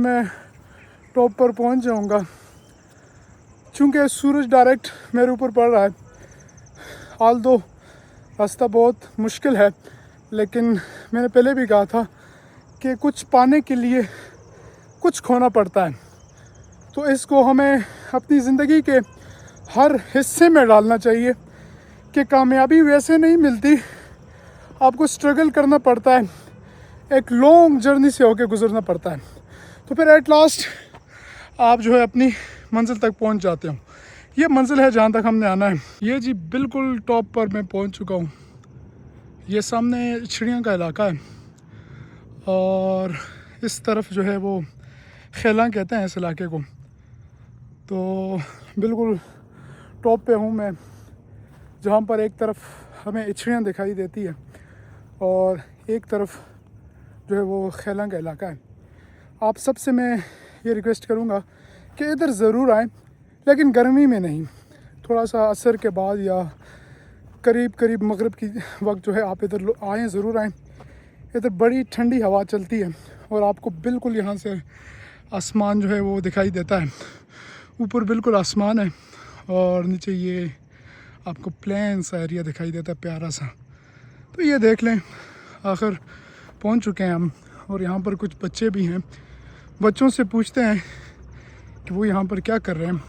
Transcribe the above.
मैं टॉप पर पहुंच जाऊंगा। चूँकि सूरज डायरेक्ट मेरे ऊपर पड़ रहा है, हाल दो रास्ता बहुत मुश्किल है, लेकिन मैंने पहले भी कहा था कि कुछ पाने के लिए कुछ खोना पड़ता है। तो इसको हमें अपनी ज़िंदगी के हर हिस्से में डालना चाहिए कि कामयाबी वैसे नहीं मिलती, आपको स्ट्रगल करना पड़ता है, एक लॉन्ग जर्नी से होके गुजरना पड़ता है, तो फिर एट लास्ट आप जो है अपनी मंजिल तक पहुंच जाते हो। ये मंजिल है जहाँ तक हमने आना है। ये जी बिल्कुल टॉप पर मैं पहुंच चुका हूँ। ये सामने चिड़िया का इलाका है और इस तरफ जो है वो खेला कहते हैं इस इलाके को। तो बिल्कुल टॉप पे हूँ मैं, जहाँ पर एक तरफ हमें इछड़ियाँ दिखाई देती है और एक तरफ जो है वो खेला का इलाका है। आप सबसे मैं ये रिक्वेस्ट करूँगा कि इधर ज़रूर आएँ, लेकिन गर्मी में नहीं, थोड़ा सा असर के बाद या करीब मगरिब की वक्त जो है आप इधर आएँ, ज़रूर आएँ। इधर बड़ी ठंडी हवा चलती है और आपको बिल्कुल यहाँ से आसमान जो है वो दिखाई देता है। ऊपर बिल्कुल आसमान है और नीचे ये आपको प्लेन सा एरिया दिखाई देता है प्यारा सा। तो ये देख लें, आखिर पहुंच चुके हैं हम। और यहाँ पर कुछ बच्चे भी हैं, बच्चों से पूछते हैं कि वो यहाँ पर क्या कर रहे हैं।